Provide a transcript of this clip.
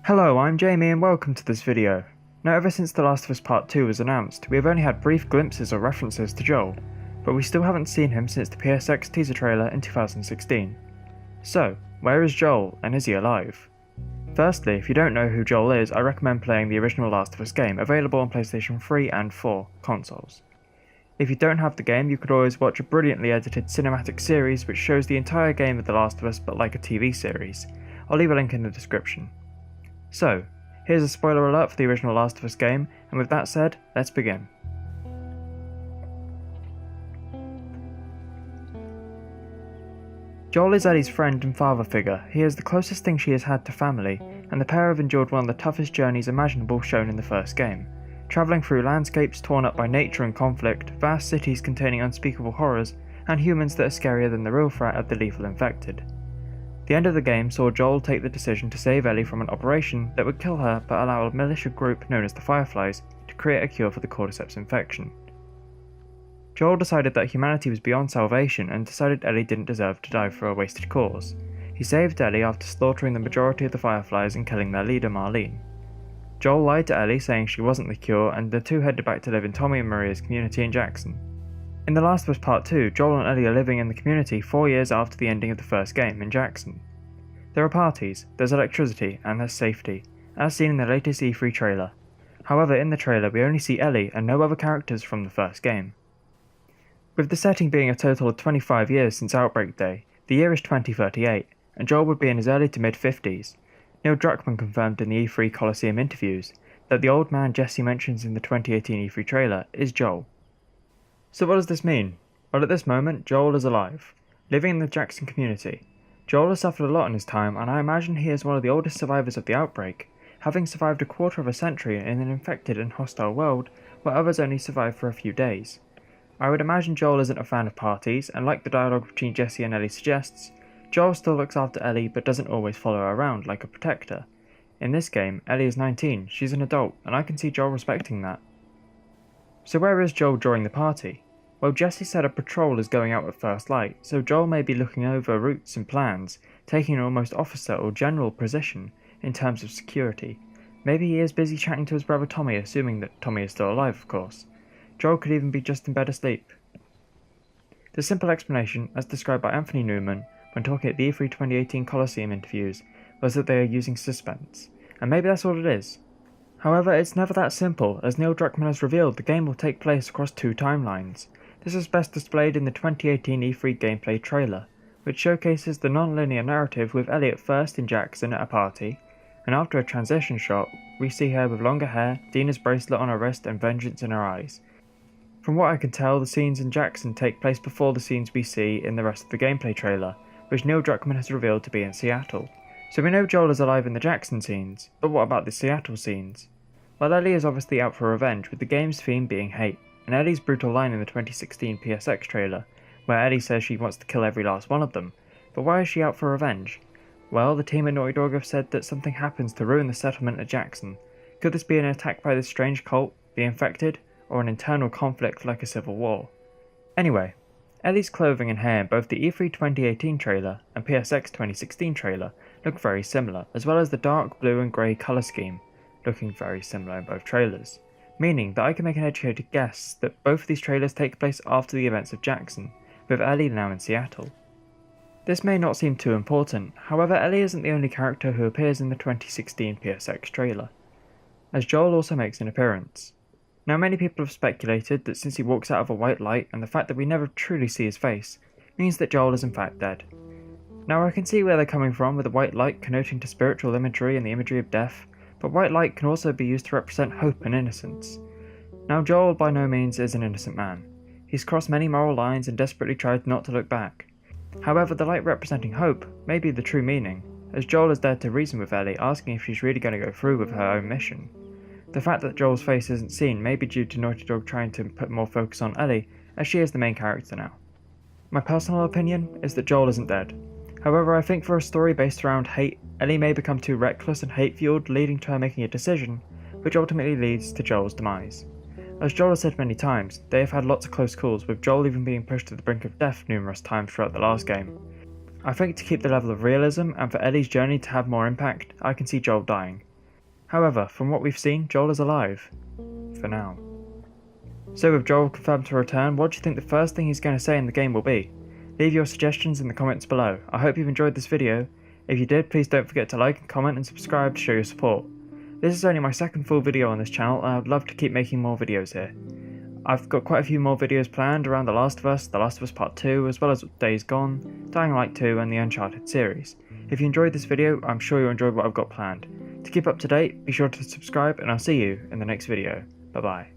Hello, I'm Jamie and welcome to this video. Now ever since The Last of Us Part 2 was announced, we have only had brief glimpses or references to Joel, but we still haven't seen him since the PSX teaser trailer in 2016. So, where is Joel and is he alive? Firstly, if you don't know who Joel is, I recommend playing the original Last of Us game, available on PlayStation 3 and 4 consoles. If you don't have the game, you could always watch a brilliantly edited cinematic series which shows the entire game of The Last of Us but like a TV series. I'll leave a link in the description. So, here's a spoiler alert for the original Last of Us game, and with that said, let's begin. Joel is Ellie's friend and father figure. He is the closest thing she has had to family, and the pair have endured one of the toughest journeys imaginable shown in the first game, travelling through landscapes torn up by nature and conflict, vast cities containing unspeakable horrors, and humans that are scarier than the real threat of the lethal infected. The end of the game saw Joel take the decision to save Ellie from an operation that would kill her but allow a militia group known as the Fireflies to create a cure for the cordyceps infection. Joel decided that humanity was beyond salvation and decided Ellie didn't deserve to die for a wasted cause. He saved Ellie after slaughtering the majority of the Fireflies and killing their leader Marlene. Joel lied to Ellie saying she wasn't the cure, and the two headed back to live in Tommy and Maria's community in Jackson. In The Last of Us Part 2, Joel and Ellie are living in the community 4 years after the ending of the first game in Jackson. There are parties, there's electricity, and there's safety, as seen in the latest E3 trailer. However, in the trailer we only see Ellie and no other characters from the first game. With the setting being a total of 25 years since Outbreak Day, the year is 2038, and Joel would be in his early to mid-50s. Neil Druckmann confirmed in the E3 Coliseum interviews that the old man Jesse mentions in the 2018 E3 trailer is Joel. So what does this mean? Well, at this moment, Joel is alive, living in the Jackson community. Joel has suffered a lot in his time, and I imagine he is one of the oldest survivors of the outbreak, having survived a quarter of a century in an infected and hostile world where others only survived for a few days. I would imagine Joel isn't a fan of parties, and like the dialogue between Jesse and Ellie suggests, Joel still looks after Ellie but doesn't always follow her around like a protector. In this game, Ellie is 19, she's an adult, and I can see Joel respecting that. So where is Joel during the party? Well, Jesse said a patrol is going out at first light, so Joel may be looking over routes and plans, taking an almost officer or general position in terms of security. Maybe he is busy chatting to his brother Tommy, assuming that Tommy is still alive, of course. Joel could even be just in bed asleep. The simple explanation, as described by Anthony Newman when talking at the E3 2018 Coliseum interviews, was that they are using suspense, and maybe that's all it is. However, it's never that simple, as Neil Druckmann has revealed the game will take place across 2 timelines. This is best displayed in the 2018 E3 gameplay trailer, which showcases the non-linear narrative with Ellie at first in Jackson at a party, and after a transition shot, we see her with longer hair, Dina's bracelet on her wrist and vengeance in her eyes. From what I can tell, the scenes in Jackson take place before the scenes we see in the rest of the gameplay trailer, which Neil Druckmann has revealed to be in Seattle. So we know Joel is alive in the Jackson scenes, but what about the Seattle scenes? Well, Ellie is obviously out for revenge, with the game's theme being hate, and Ellie's brutal line in the 2016 PSX trailer, where Ellie says she wants to kill every last one of them. But why is she out for revenge? Well, the team at Naughty Dog have said that something happens to ruin the settlement at Jackson. Could this be an attack by this strange cult, the infected, or an internal conflict like a civil war? Anyway, Ellie's clothing and hair in both the E3 2018 trailer and PSX 2016 trailer look very similar, as well as the dark blue and grey colour scheme, looking very similar in both trailers, meaning that I can make an educated guess that both of these trailers take place after the events of Jackson, with Ellie now in Seattle. This may not seem too important, however Ellie isn't the only character who appears in the 2016 PSX trailer, as Joel also makes an appearance. Now many people have speculated that since he walks out of a white light and the fact that we never truly see his face, means that Joel is in fact dead. Now I can see where they're coming from with the white light connoting to spiritual imagery and the imagery of death, but white light can also be used to represent hope and innocence. Now Joel by no means is an innocent man. He's crossed many moral lines and desperately tried not to look back. However, the light representing hope may be the true meaning, as Joel is dared to reason with Ellie, asking if she's really going to go through with her own mission. The fact that Joel's face isn't seen may be due to Naughty Dog trying to put more focus on Ellie, as she is the main character now. My personal opinion is that Joel isn't dead. However, I think for a story based around hate, Ellie may become too reckless and hate-fueled, leading to her making a decision, which ultimately leads to Joel's demise. As Joel has said many times, they have had lots of close calls, with Joel even being pushed to the brink of death numerous times throughout the last game. I think to keep the level of realism and for Ellie's journey to have more impact, I can see Joel dying. However, from what we've seen, Joel is alive. For now. So with Joel confirmed to return, what do you think the first thing he's going to say in the game will be? Leave your suggestions in the comments below. I hope you've enjoyed this video. If you did, please don't forget to like and comment and subscribe to show your support. This is only my second full video on this channel and I'd love to keep making more videos here. I've got quite a few more videos planned around The Last of Us Part 2, as well as Days Gone, Dying Light 2 and the Uncharted series. If you enjoyed this video, I'm sure you'll enjoy what I've got planned. To keep up to date, be sure to subscribe and I'll see you in the next video. Bye bye.